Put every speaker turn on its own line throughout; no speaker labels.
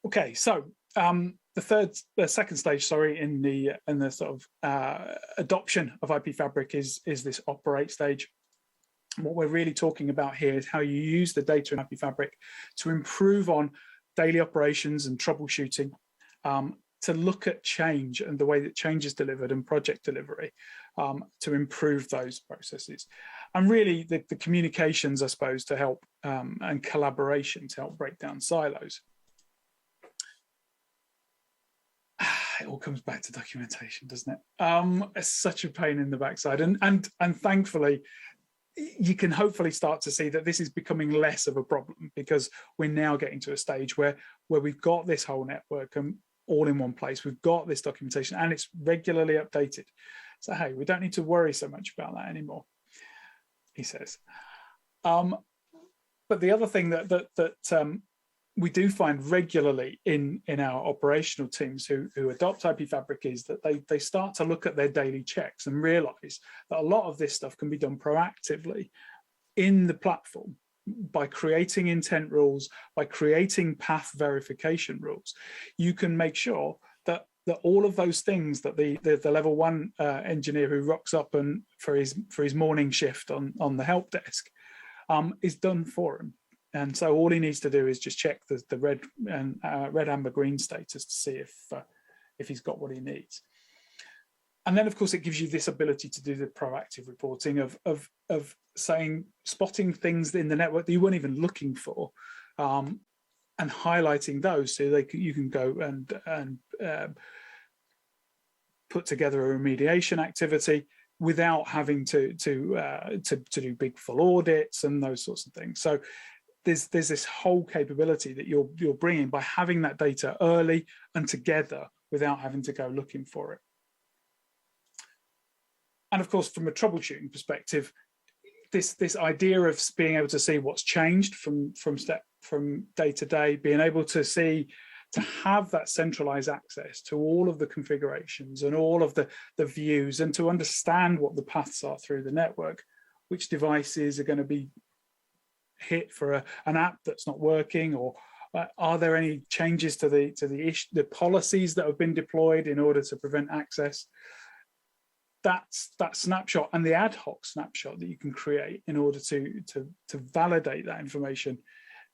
Okay, so the second stage, sorry, in the sort of adoption of IP Fabric is this operate stage. What we're really talking about here is how you use the data in IP Fabric to improve on daily operations and troubleshooting, to look at change and the way that change is delivered and project delivery, to improve those processes. And really the communications, I suppose, to help, and collaboration to help break down silos. It all comes back to documentation, doesn't it? It's such a pain in the backside. And thankfully, you can hopefully start to see that this is becoming less of a problem, because we're now getting to a stage where we've got this whole network and all in one place. We've got this documentation and it's regularly updated. So, hey, we don't need to worry so much about that anymore, he says. But the other thing that we do find regularly in our operational teams who adopt IP Fabric is that they start to look at their daily checks and realize that a lot of this stuff can be done proactively in the platform by creating intent rules, by creating path verification rules. You can make sure that all of those things that the level 1 engineer who rocks up and for his morning shift on the help desk is done for him. And so all he needs to do is just check the red and red, amber, green status to see if he's got what he needs. And then, of course, it gives you this ability to do the proactive reporting of spotting things in the network that you weren't even looking for, and highlighting those so you can go and put together a remediation activity without having to do big full audits and those sorts of things. So there's this whole capability that you're bringing by having that data early and together without having to go looking for it. And of course, from a troubleshooting perspective, this idea of being able to see what's changed from day to day, being able to have that centralized access to all of the configurations and all of the views, and to understand what the paths are through the network, which devices are going to be hit for an app that's not working, or are there any changes to the policies that have been deployed in order to prevent access. That snapshot and the ad hoc snapshot that you can create in order to validate that information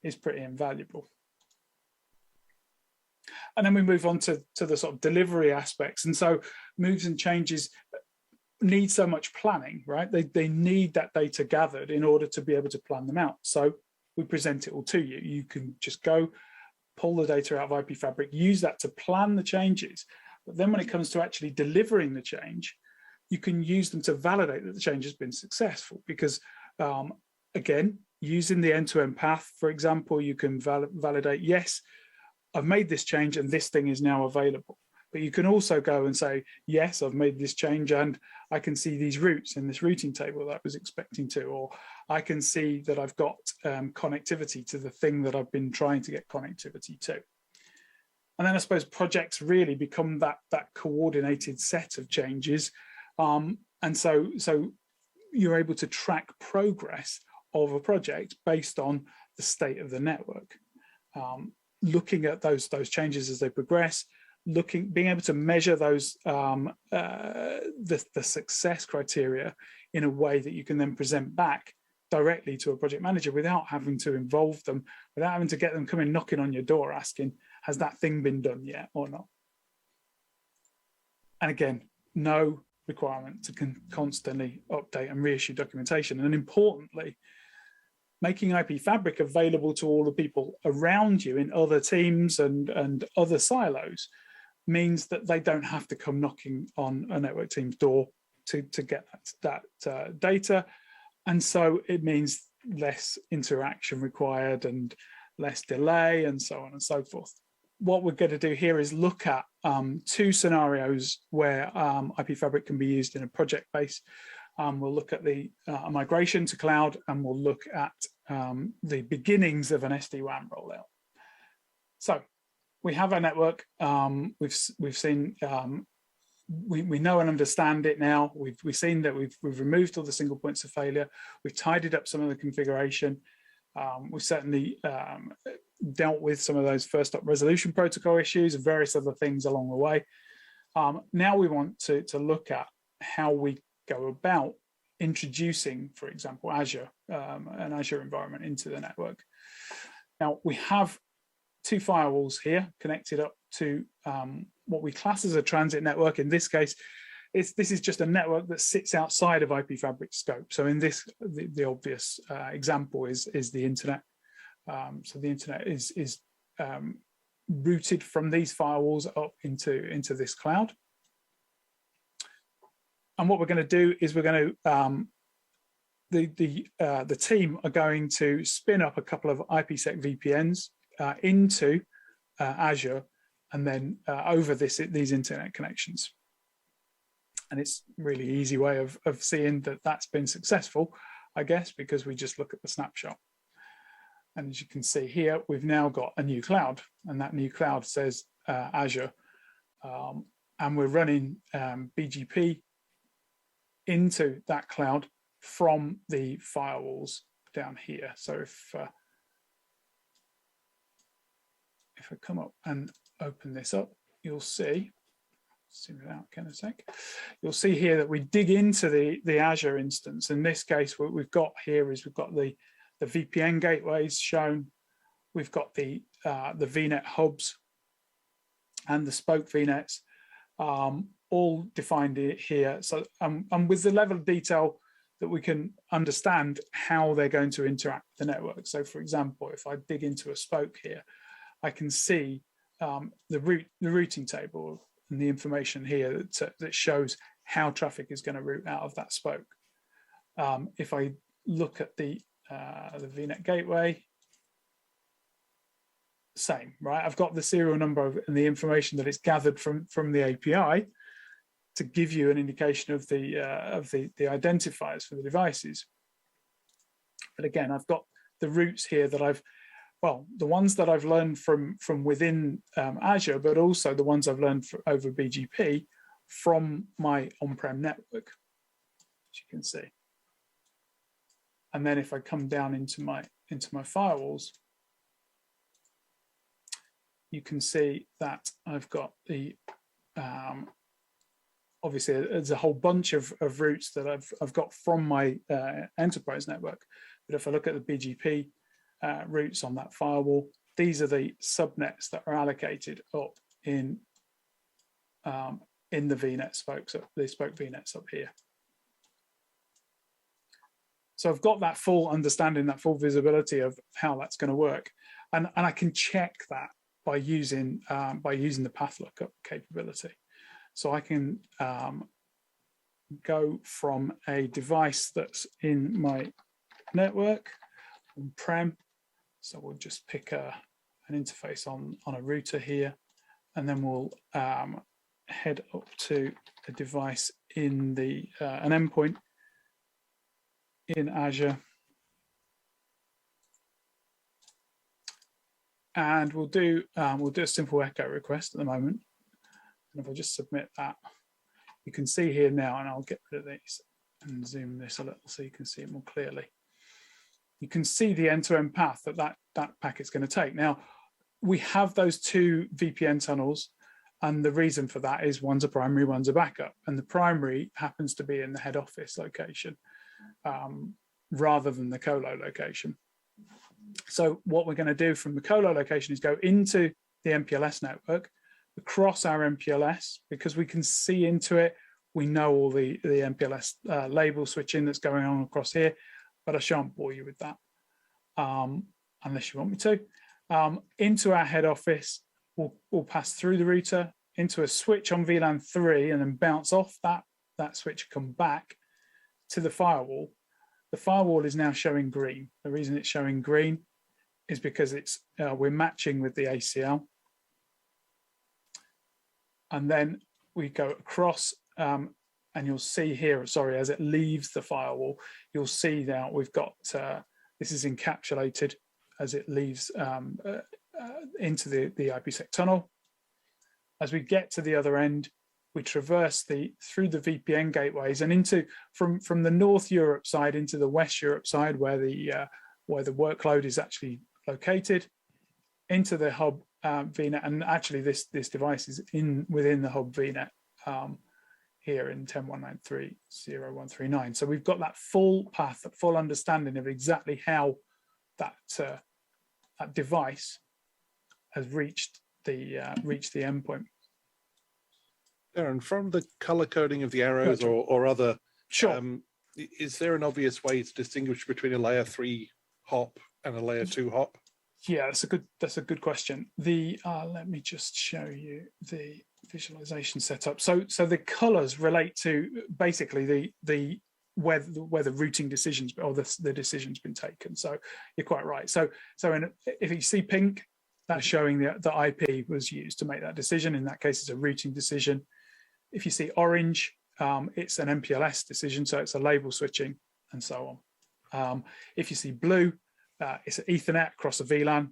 is pretty invaluable. And then we move on to the sort of delivery aspects. And so moves and changes need so much planning, right? They need that data gathered in order to be able to plan them out. So we present it all to you. You can just go pull the data out of IP Fabric, use that to plan the changes. But then when it comes to actually delivering the change, you can use them to validate that the change has been successful, because again, using the end-to-end path, for example, you can validate, yes, I've made this change and this thing is now available. But you can also go and say, yes, I've made this change and I can see these routes in this routing table that I was expecting to, or I can see that I've got connectivity to the thing that I've been trying to get connectivity to. And then I suppose projects really become that coordinated set of changes. And so you're able to track progress of a project based on the state of the network, looking at those changes as they progress, being able to measure those the success criteria in a way that you can then present back directly to a project manager without having to involve them, without having to get them coming knocking on your door asking, has that thing been done yet or not? And again, no requirement to constantly update and reissue documentation. And importantly, making IP Fabric available to all the people around you in other teams and other silos means that they don't have to come knocking on a network team's door to get that data. And so it means less interaction required and less delay and so on and so forth. What we're going to do here is look at two scenarios where IP Fabric can be used in a project base. We'll look at the migration to cloud, and we'll look at the beginnings of an SD-WAN rollout. So we have our network. We've seen, we know and understand it now. We've seen that we've removed all the single points of failure. We've tidied up some of the configuration. We've certainly dealt with some of those first stop resolution protocol issues and various other things along the way. Now we want to look at how we go about introducing, for example, Azure, an Azure environment into the network. Now we have two firewalls here connected up to what we class as a transit network. In this case, this is just a network that sits outside of IP fabric scope. So in this, the obvious example is the internet. So the internet is routed from these firewalls up into this cloud. And what we're going to do is we're going to the team are going to spin up a couple of IPsec VPNs into Azure, and then over these internet connections. And it's a really easy way of seeing that that's been successful, I guess, because we just look at the snapshot. And as you can see here, we've now got a new cloud, and that new cloud says Azure, and we're running BGP into that cloud from the firewalls down here. So if I come up and open this up, you'll see, zoom it out again a sec, you'll see here that we dig into the Azure instance. In this case, what we've got here is we've got the VPN gateways shown, we've got the VNet hubs and the spoke VNets, all defined here. So and with the level of detail that we can understand how they're going to interact with the network. So for example, if I dig into a spoke here, I can see the routing table and the information here that shows how traffic is going to route out of that spoke. If I look at the VNet gateway, same, right? I've got the serial number and the information that it's gathered from the API to give you an indication of the identifiers for the devices. But again, I've got the routes here that the ones that I've learned from within Azure, but also the ones I've learned over BGP from my on-prem network, as you can see. And then if I come down into my firewalls, you can see that I've got the obviously there's a whole bunch of routes that I've got from my enterprise network. But if I look at the BGP routes on that firewall, these are the subnets that are allocated up in the VNet spokes, the spoke VNets up here. So I've got that full understanding, that full visibility of how that's going to work, and I can check that by using the path lookup capability. So I can go from a device that's in my network on-prem. So we'll just pick an interface on a router here, and then we'll head up to a device in an endpoint in Azure. And we'll do a simple echo request at the moment. And if I just submit that, you can see here now, and I'll get rid of these and zoom this a little so you can see it more clearly. You can see the end-to-end path that packet's going to take. Now, we have those two VPN tunnels, and the reason for that is one's a primary, one's a backup, and the primary happens to be in the head office location rather than the colo location. So what we're going to do from the colo location is go into the MPLS network, across our MPLS, because we can see into it. We know all the MPLS label switching that's going on across here, but I shan't bore you with that unless you want me to. Into our head office, we'll pass through the router into a switch on VLAN 3 and then bounce off that switch, come back to the firewall. The firewall is now showing green. The reason it's showing green is because we're matching with the ACL. And then we go across, and you'll see here, sorry, as it leaves the firewall, you'll see now we've got, this is encapsulated as it leaves into the IPsec tunnel. As we get to the other end, we traverse through the VPN gateways and from the North Europe side into the West Europe side, where the where the workload is actually located, into the hub VNet, and actually this device is within the hub VNet here in 10.193.0.139. So we've got that full path, that full understanding of exactly how that that device has reached the endpoint.
Darren, from the color coding of the arrows or other, is there an obvious way to distinguish between a layer 3 hop and a layer 2 hop?
Yeah, that's a good question. Let me just show you the visualization setup. So the colors relate to basically the where the routing decisions or the decision's been taken. So you're quite right. So if you see pink, that's showing the IP was used to make that decision. In that case, it's a routing decision. If you see orange, it's an MPLS decision, so it's a label switching and so on. If you see blue, it's an Ethernet across a VLAN.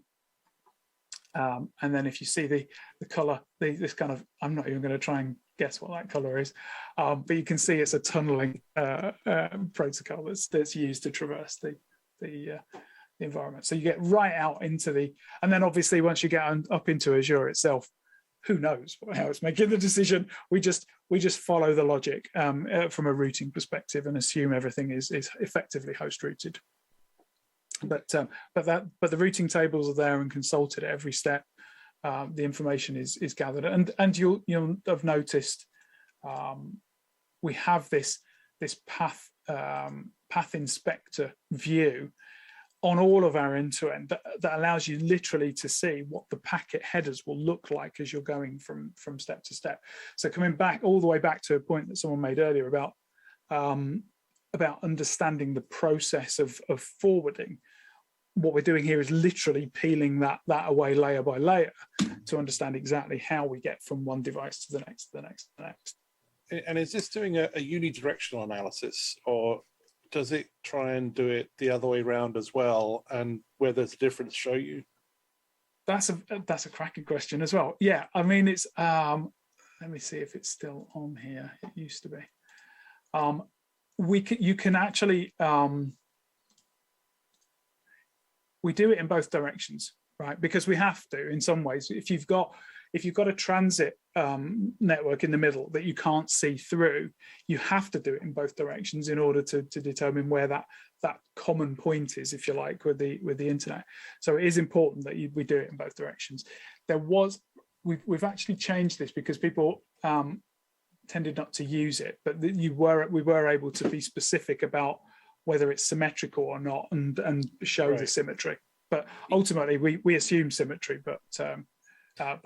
And then if you see the color, this kind of, I'm not even going to try and guess what that color is, but you can see it's a tunneling protocol that's used to traverse the environment. So you get right out into and then obviously once you get up into Azure itself, who knows how it's making the decision. We just follow the logic from a routing perspective and assume everything is effectively host routed. But the routing tables are there and consulted at every step. The information is gathered, and you'll have noticed we have this path inspector view on all of our end-to-end that allows you literally to see what the packet headers will look like as you're going from step to step. So coming back all the way back to a point that someone made earlier about understanding the process of forwarding, what we're doing here is literally peeling that away layer by layer to understand exactly how we get from one device to the next, to the next, to the next.
And is this doing a unidirectional analysis, or does it try and do it the other way around as well? And where there's a difference, show you?
That's a cracking question as well. Yeah, I mean, it's let me see if it's still on here. It used to be. You can actually we do it in both directions, right? Because we have to in some ways. If you've got a transit network in the middle that you can't see through, you have to do it in both directions in order to determine where that common point is, if you like, with the internet. So it is important that we do it in both directions. We've actually changed this because people tended not to use it, but we were able to be specific about whether it's symmetrical or not and show the symmetry. But ultimately, we assume symmetry, but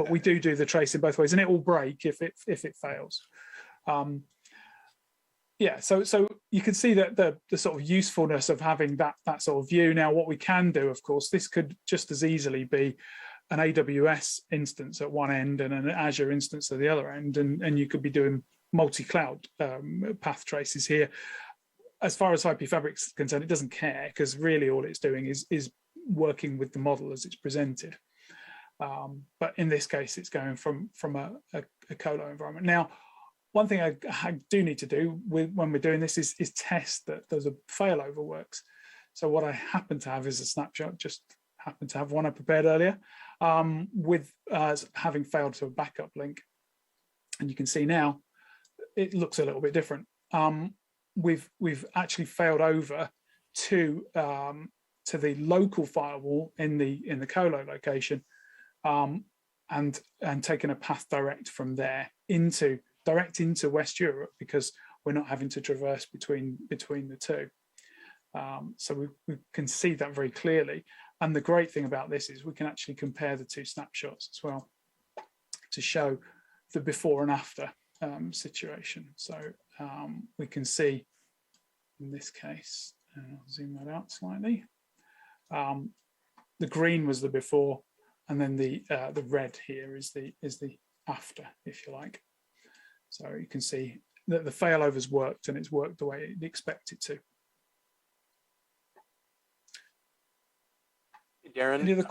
we do the tracing both ways, and it will break if it fails. Yeah, so you can see that the sort of usefulness of having that sort of view. Now, what we can do, of course, this could just as easily be an AWS instance at one end and an Azure instance at the other end, and you could be doing multi-cloud path traces here. As far as IP Fabric is concerned, it doesn't care, because really all it's doing is working with the model as it's presented. But in this case, it's going from a colo environment. Now, one thing I do need to do when we're doing this is test that there's a failover works. So what I happen to have is a snapshot, just happen to have one I prepared earlier, with having failed to a backup link. And you can see now, it looks a little bit different. We've actually failed over to the local firewall in the colo location, and taken a path direct from there into West Europe, because we're not having to traverse between the two. So we can see that very clearly. And the great thing about this is we can actually compare the two snapshots as well to show the before and after situation. So we can see in this case, I'll zoom that out slightly. The green was the before, and then the red here is the after, if you like. So you can see that the failover's worked, and it's worked the way it expected to.
Daren,
any other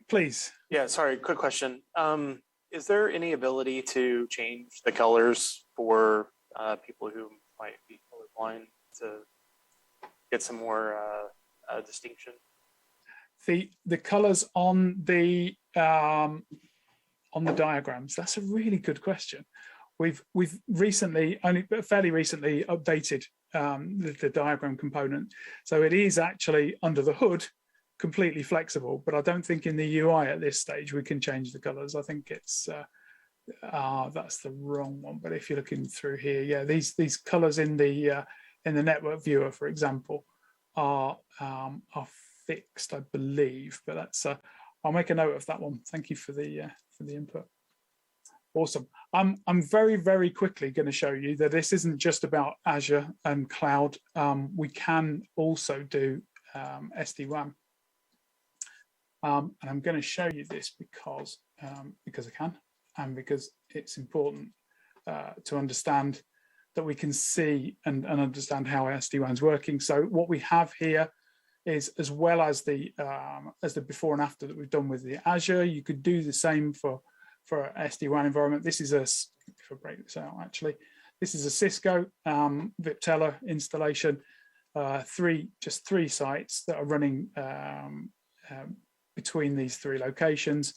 please?
Yeah, sorry, quick question. Is there any ability to change the colors for people who might be colorblind to get some more distinction?
the colors on the diagrams, that's a really good question. We've recently, fairly recently, updated the diagram component, so it is actually under the hood completely flexible. But I don't think in the UI at this stage we can change the colors. I think it's that's the wrong one. But if you're looking through here, yeah, these colors in the network viewer, for example, are fixed, I believe. But that's I'll make a note of that one. Thank you for the input. Awesome. I'm very, very quickly going to show you that this isn't just about Azure and cloud. We can also do SD-WAN. And I'm going to show you this because I can, and because it's important to understand that we can see and understand how SD-WAN is working. So what we have here is, as well as the before and after that we've done with the Azure, you could do the same for an SD-WAN environment. This is if I break this out, actually, this is a Cisco Viptela installation, just three sites that are running between these three locations.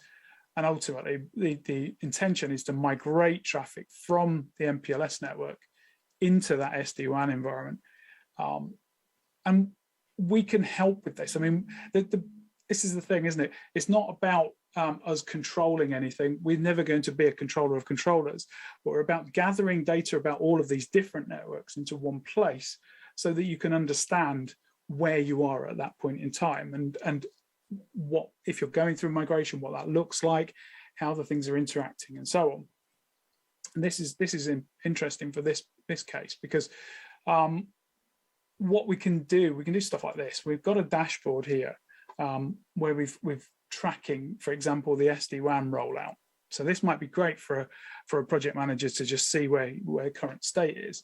And ultimately, the intention is to migrate traffic from the MPLS network into that SD-WAN environment. And we can help with this. I mean, this is the thing, isn't it? It's not about us controlling anything. We're never going to be a controller of controllers, but we're about gathering data about all of these different networks into one place so that you can understand where you are at that point in time, and what, if you're going through migration, what that looks like, how the things are interacting, and so on. And this is interesting for this case, because what we can do stuff like this. We've got a dashboard here where we've tracking, for example, the SD-WAN rollout. So this might be great for a project manager to just see where current state is.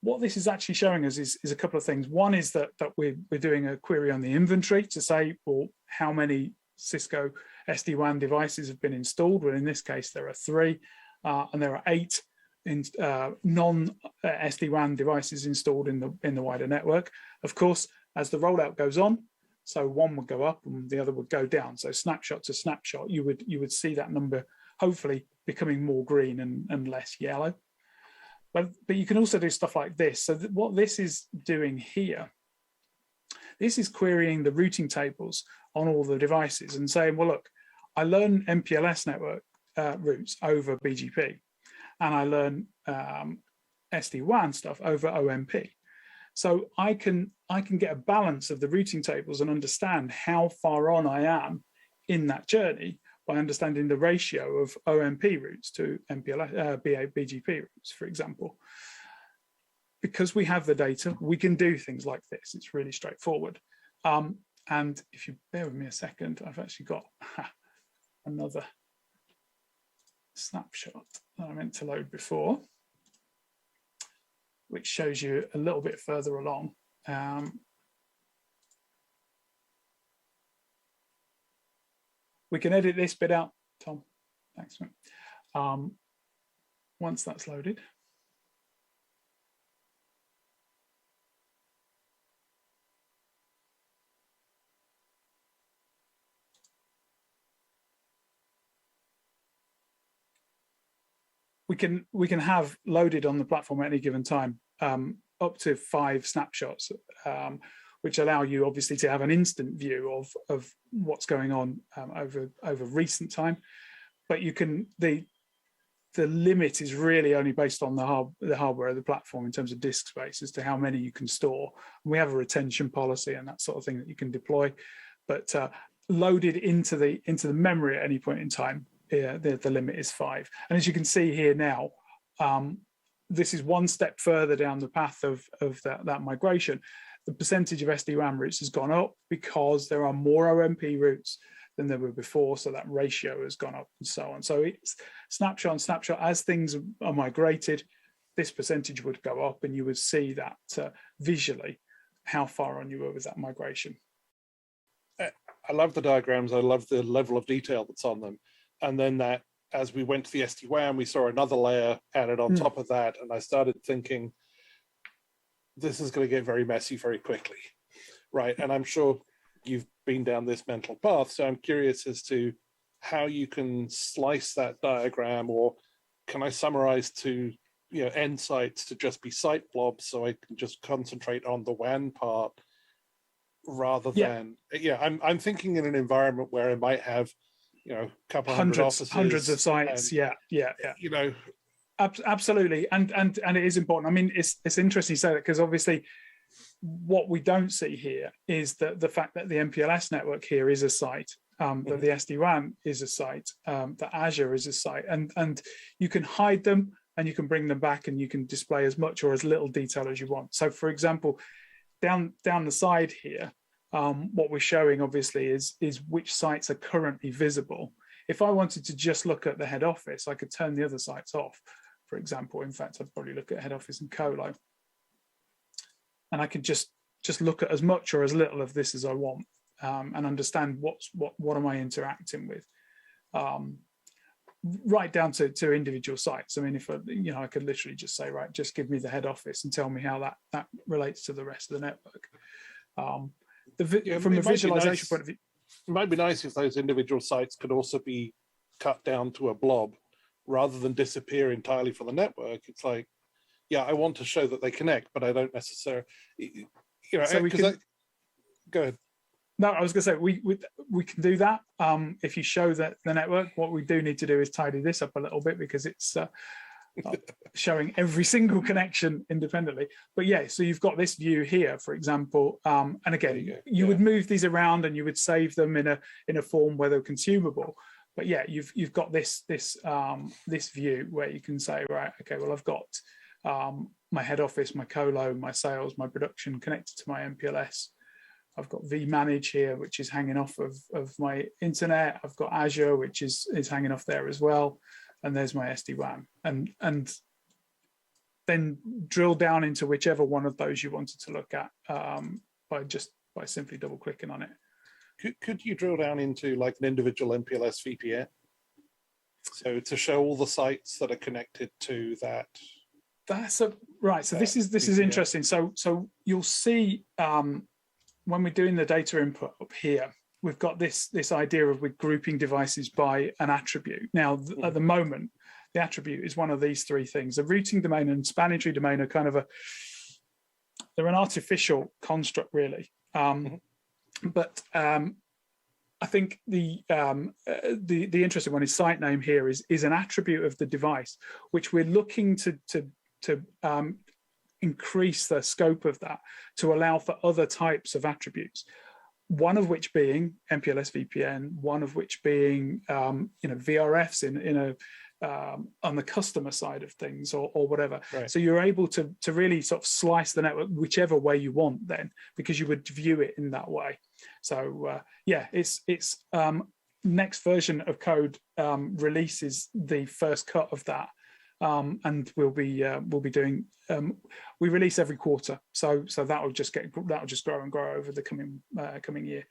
What this is actually showing us is a couple of things. One is that we're doing a query on the inventory to say, well, how many Cisco SD-WAN devices have been installed? Well, in this case, there are 3, and there are 8 non-SD-WAN devices installed in the wider network. Of course, as the rollout goes on, so one would go up and the other would go down. So snapshot to snapshot, you would see that number hopefully becoming more green and less yellow. But you can also do stuff like this. So what this is doing here, this is querying the routing tables on all the devices and saying, well, look, I learn MPLS network routes over BGP, and I learn SD-WAN stuff over OMP. So I can get a balance of the routing tables and understand how far on I am in that journey by understanding the ratio of OMP routes to MPLS, BGP routes, for example. Because we have the data, we can do things like this. It's really straightforward. And if you bear with me a second, I've actually got another snapshot that I meant to load before, which shows you a little bit further along. We can edit this bit out, Tom. Thanks. Once that's loaded. We can have loaded on the platform at any given time up to 5 snapshots, which allow you obviously to have an instant view of what's going on over recent time. But you can the limit is really only based on the hardware of the platform in terms of disk space as to how many you can store. And we have a retention policy and that sort of thing that you can deploy, but loaded into the memory at any point in time, the limit is 5. And as you can see here now, this is one step further down the path of that migration. The percentage of SD-WAN routes has gone up because there are more OMP routes than there were before, so that ratio has gone up and so on. So it's snapshot and snapshot. As things are migrated, this percentage would go up, and you would see that visually how far on you were with that migration.
I love the diagrams. I love the level of detail that's on them. And then that, as we went to the SD-WAN, we saw another layer added on top of that, and I started thinking, this is going to get very messy very quickly, right? And I'm sure you've been down this mental path. So I'm curious as to how you can slice that diagram, or can I summarize to end sites to just be site blobs so I can just concentrate on the WAN part rather than I'm thinking in an environment where I might have a couple hundred offices,
hundreds of sites,
and,
absolutely, and it is important. I mean, it's interesting you say that, because obviously what we don't see here is that the fact that the MPLS network here is a site, that the SD-WAN is a site, that Azure is a site, and you can hide them and you can bring them back, and you can display as much or as little detail as you want. So, for example, down the side here, what we're showing obviously is which sites are currently visible. If I wanted to just look at the head office, I could turn the other sites off, for example. In fact, I'd probably look at head office and colo, and I could just look at as much or as little of this as I want, and understand what am I interacting with, right down to individual sites. I mean, if I could literally just say, right, just give me the head office and tell me how that relates to the rest of the network. From a visualization point of view,
it might be nice if those individual sites could also be cut down to a blob rather than disappear entirely from the network. It's like, I want to show that they connect, but I don't necessarily,
so we can,
go ahead.
No, I was going to say we can do that. If you show that the network, what we do need to do is tidy this up a little bit, because it's showing every single connection independently. But so you've got this view here, for example, and again, you would move these around and you would save them in a form where they're consumable. But you've got this view where you can say, right, okay, well, I've got my head office, my colo, my sales, my production connected to my MPLS. I've got vManage here, which is hanging off of my internet. I've got Azure, which is hanging off there as well. And there's my SD-WAN. And then drill down into whichever one of those you wanted to look at, by simply double clicking on it.
Could you drill down into like an individual MPLS VPN? So to show all the sites that are connected to that.
That's right. So this is interesting. So you'll see, when we're doing the data input up here, we've got this idea of we're grouping devices by an attribute. Now, at the moment, the attribute is one of these three things. The routing domain and span-entry domain are kind of they're an artificial construct, really. But I think the interesting one is site name here is an attribute of the device, which we're looking to increase the scope of that to allow for other types of attributes. One of which being MPLS VPN, one of which being VRFs in on the customer side of things, or whatever. Right. So you're able to really sort of slice the network whichever way you want, then, because you would view it in that way. So it's next version of code releases the first cut of that. And we'll be doing. We release every quarter, so that'll just grow and grow over the coming year.